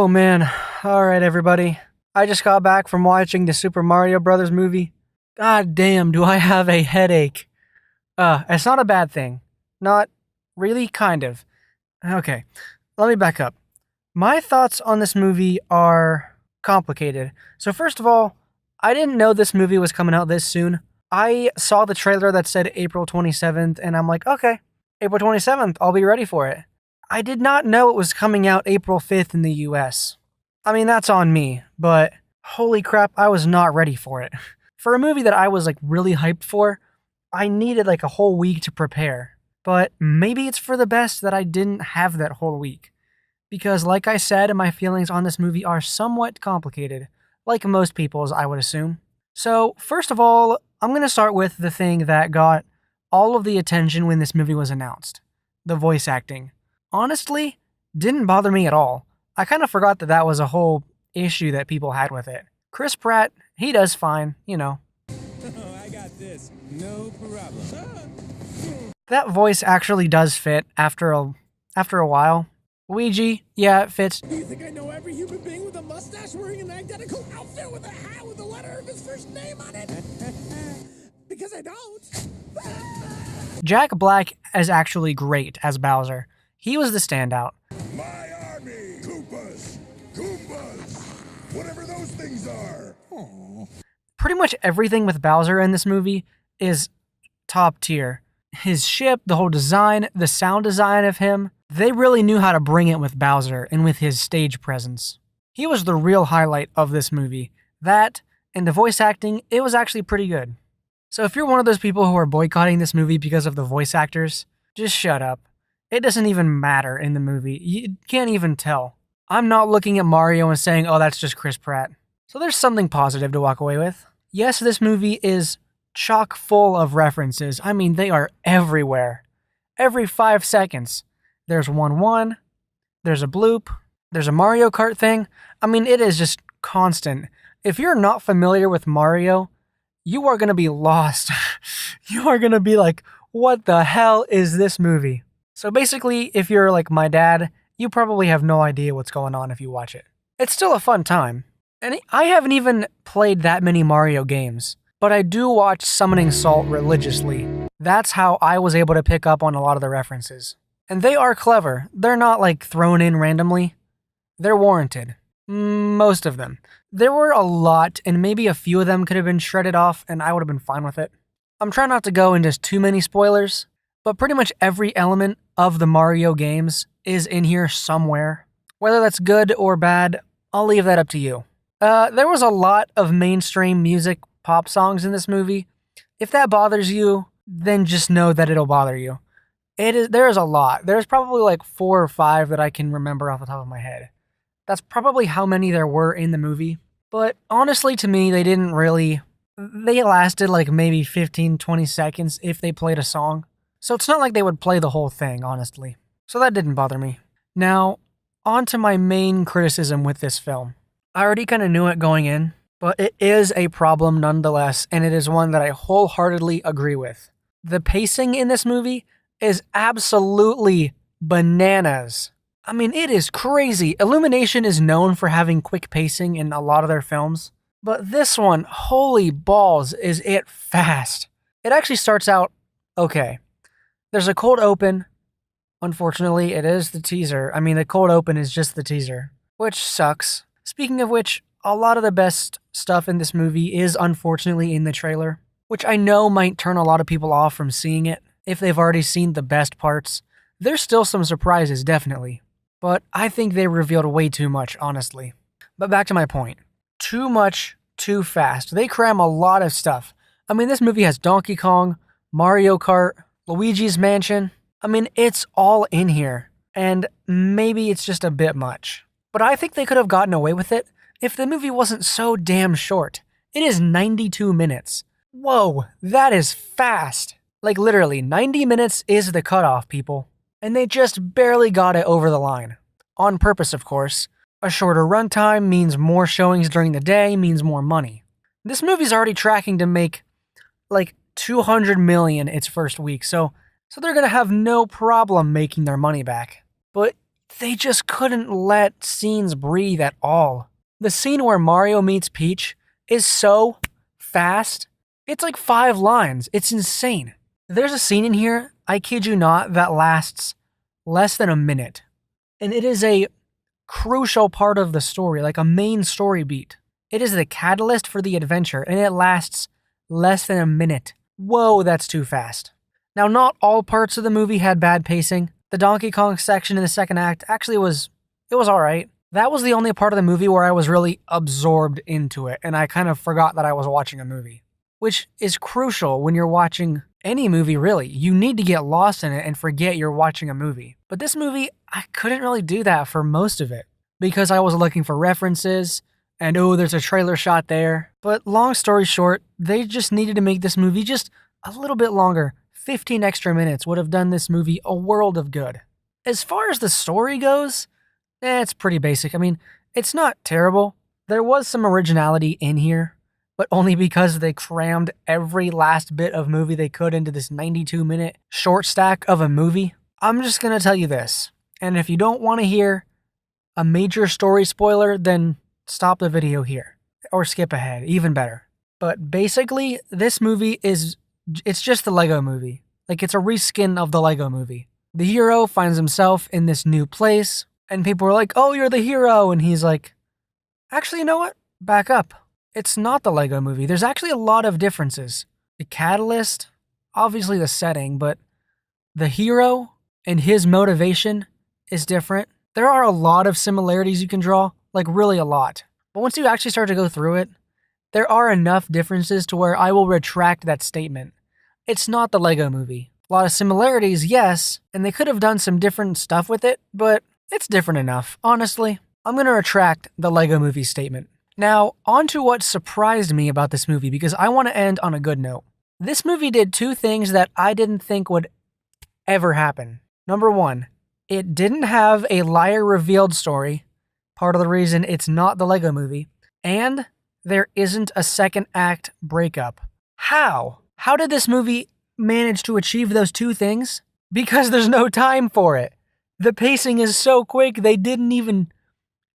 Oh man. Alright, everybody. I just got back from watching the Super Mario Brothers movie. God damn, do I have a headache. It's not a bad thing. Not really, kind of. Okay, let me back up. My thoughts on this movie are complicated. So, first of all, I didn't know this movie was coming out this soon. I saw the trailer that said April 27th, and I'm like, okay, April 27th, I'll be ready for it. I did not know it was coming out April 5th in the US. I mean, that's on me, but holy crap, I was not ready for it. For a movie that I was really hyped for, I needed a whole week to prepare. But maybe it's for the best that I didn't have that whole week. Because like I said, my feelings on this movie are somewhat complicated, like most people's, I would assume. So, first of all, I'm going to start with the thing that got all of the attention when this movie was announced. The voice acting. Honestly, didn't bother me at all. I kind of forgot that that was a whole issue that people had with it. Chris Pratt, he does fine, you know. I got this. No problem. That voice actually does fit after a while. Luigi, yeah, it fits. Do you think I know every human being with a mustache wearing an identical outfit with a hat with the letter of his first name on it? Because I don't. Jack Black is actually great as Bowser. He was the standout. My army! Koopas! Goombas! Whatever those things are! Aww. Pretty much everything with Bowser in this movie is top tier. His ship, the whole design, the sound design of him, they really knew how to bring it with Bowser and with his stage presence. He was the real highlight of this movie. That, and the voice acting, it was actually pretty good. So if you're one of those people who are boycotting this movie because of the voice actors, just shut up. It doesn't even matter in the movie. You can't even tell. I'm not looking at Mario and saying, oh, that's just Chris Pratt. So there's something positive to walk away with. Yes, this movie is chock full of references. I mean, they are everywhere. Every 5 seconds, there's one, there's a bloop, there's a Mario Kart thing. I mean, it is just constant. If you're not familiar with Mario, you are going to be lost. You are going to be like, what the hell is this movie? So basically, if you're like my dad, you probably have no idea what's going on if you watch it. It's still a fun time. And I haven't even played that many Mario games, but I do watch Summoning Salt religiously. That's how I was able to pick up on a lot of the references. And they are clever. They're not thrown in randomly. They're warranted. Most of them. There were a lot, and maybe a few of them could have been shredded off, and I would have been fine with it. I'm trying not to go into too many spoilers, but pretty much every element of the Mario games is in here somewhere. Whether that's good or bad, I'll leave that up to you. There was a lot of mainstream music pop songs in this movie. If that bothers you, then just know that it'll bother you. There is a lot. There's probably 4 or 5 that I can remember off the top of my head. That's probably how many there were in the movie. But honestly, to me, they didn't really... They lasted maybe 15, 20 seconds if they played a song. So it's not like they would play the whole thing, honestly. So that didn't bother me. Now, on to my main criticism with this film. I already kind of knew it going in, but it is a problem nonetheless, and it is one that I wholeheartedly agree with. The pacing in this movie is absolutely bananas. I mean, it is crazy. Illumination is known for having quick pacing in a lot of their films, but this one, holy balls, is it fast. It actually starts out okay. There's a cold open. Unfortunately, it is the teaser. I mean, the cold open is just the teaser, which sucks. Speaking of which, a lot of the best stuff in this movie is unfortunately in the trailer, which I know might turn a lot of people off from seeing it if they've already seen the best parts. There's still some surprises, definitely, but I think they revealed way too much, honestly. But back to my point. Too much, too fast. They cram a lot of stuff. I mean, this movie has Donkey Kong, Mario Kart, Luigi's Mansion. I mean, it's all in here, and maybe it's just a bit much. But I think they could have gotten away with it if the movie wasn't so damn short. It is 92 minutes. Whoa, that is fast. Literally, 90 minutes is the cutoff, people. And they just barely got it over the line. On purpose, of course. A shorter runtime means more showings during the day, means more money. This movie's already tracking to make, $200 million its first week, so they're gonna have no problem making their money back. But they just couldn't let scenes breathe at all. The scene where Mario meets Peach is so fast. It's like 5 lines. It's insane. There's a scene in here, I kid you not, that lasts less than a minute. And it is a crucial part of the story, like a main story beat. It is the catalyst for the adventure, and it lasts less than a minute. Whoa, that's too fast. Now, not all parts of the movie had bad pacing. The Donkey Kong section in the second act actually was alright. That was the only part of the movie where I was really absorbed into it, and I kind of forgot that I was watching a movie. Which is crucial when you're watching any movie, really. You need to get lost in it and forget you're watching a movie. But this movie, I couldn't really do that for most of it, because I was looking for references, and oh, there's a trailer shot there. But long story short, they just needed to make this movie just a little bit longer. 15 extra minutes would have done this movie a world of good. As far as the story goes, it's pretty basic. I mean, it's not terrible. There was some originality in here, but only because they crammed every last bit of movie they could into this 92-minute short stack of a movie. I'm just gonna tell you this, and if you don't want to hear a major story spoiler, then stop the video here, or skip ahead, even better. But basically, this movie it's just the Lego movie. Like, it's a reskin of the Lego movie. The hero finds himself in this new place, and people are like, oh, you're the hero, and he's like, actually, you know what? Back up. It's not the Lego movie. There's actually a lot of differences. The catalyst, obviously the setting, but the hero and his motivation is different. There are a lot of similarities you can draw, like really a lot. But once you actually start to go through it, there are enough differences to where I will retract that statement. It's not the Lego movie. A lot of similarities, yes, and they could have done some different stuff with it, but it's different enough. Honestly, I'm going to retract the Lego movie statement. Now, on to what surprised me about this movie, because I want to end on a good note. This movie did 2 things that I didn't think would ever happen. Number 1, it didn't have a liar revealed story, part of the reason it's not the Lego movie, and there isn't a second act breakup. How? How did this movie manage to achieve those 2 things? Because there's no time for it. The pacing is so quick, they didn't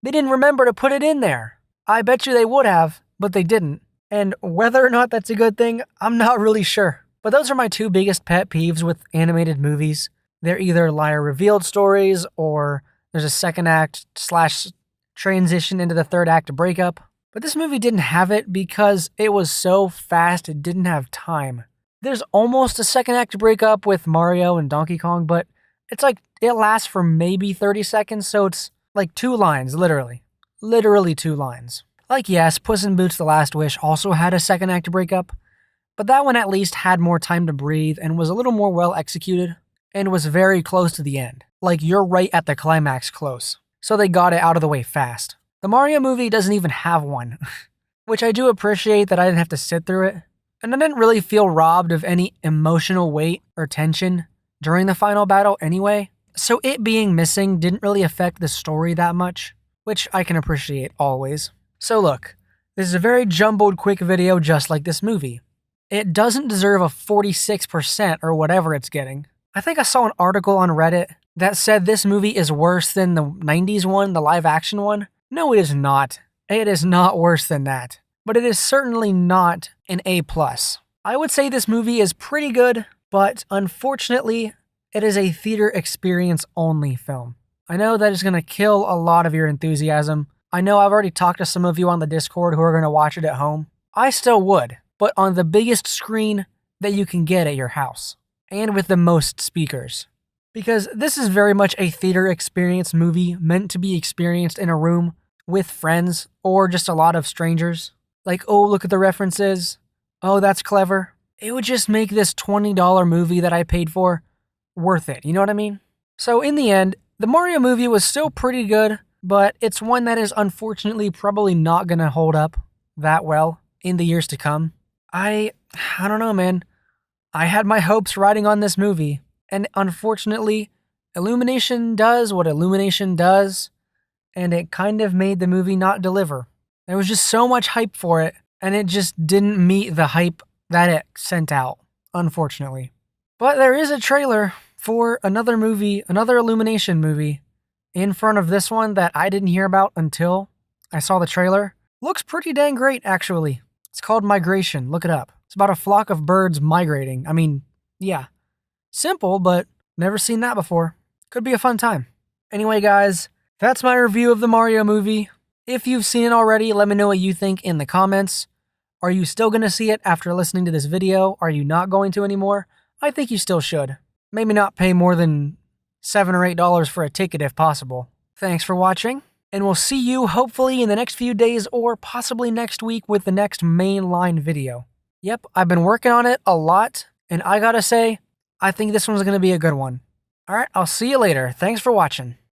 remember to put it in there. I bet you they would have, but they didn't. And whether or not that's a good thing, I'm not really sure. But those are my 2 biggest pet peeves with animated movies. They're either liar revealed stories, or there's a second act / transition into the third act breakup. But this movie didn't have it because it was so fast it didn't have time. There's almost a second act breakup with Mario and Donkey Kong, but it's like it lasts for maybe 30 seconds, so it's like 2 lines, literally. Literally 2 lines. Like, yes, Puss in Boots: The Last Wish also had a second act breakup, but that one at least had more time to breathe and was a little more well executed and was very close to the end. Like, you're right at the climax close. So they got it out of the way fast. The Mario movie doesn't even have one, which I do appreciate that I didn't have to sit through it. And I didn't really feel robbed of any emotional weight or tension during the final battle anyway. So it being missing didn't really affect the story that much, which I can appreciate always. So look, this is a very jumbled quick video just like this movie. It doesn't deserve a 46% or whatever it's getting. I think I saw an article on Reddit that said this movie is worse than the 90s one, the live action one. No, it is not. It is not worse than that. But it is certainly not an A+. I would say this movie is pretty good, but unfortunately, it is a theater experience only film. I know that is going to kill a lot of your enthusiasm. I know I've already talked to some of you on the Discord who are going to watch it at home. I still would, but on the biggest screen that you can get at your house, and with the most speakers. Because this is very much a theater experience movie meant to be experienced in a room with friends or just a lot of strangers. Like, oh, look at the references. Oh, that's clever. It would just make this $20 movie that I paid for worth it. You know what I mean? So in the end, the Mario movie was still pretty good, but it's one that is unfortunately probably not going to hold up that well in the years to come. I don't know, man. I had my hopes riding on this movie, and unfortunately, Illumination does what Illumination does, and it kind of made the movie not deliver. There was just so much hype for it, and it just didn't meet the hype that it sent out, unfortunately. But there is a trailer for another movie, another Illumination movie, in front of this one that I didn't hear about until I saw the trailer. Looks pretty dang great, actually. It's called Migration. Look it up. It's about a flock of birds migrating. I mean, yeah. Simple, but never seen that before. Could be a fun time. Anyway, guys, that's my review of the Mario movie. If you've seen it already, let me know what you think in the comments. Are you still going to see it after listening to this video? Are you not going to anymore? I think you still should. Maybe not pay more than $7 or $8 for a ticket if possible. Thanks for watching, and we'll see you hopefully in the next few days or possibly next week with the next mainline video. Yep, I've been working on it a lot, and I gotta say, I think this one's going to be a good one. Alright, I'll see you later. Thanks for watching.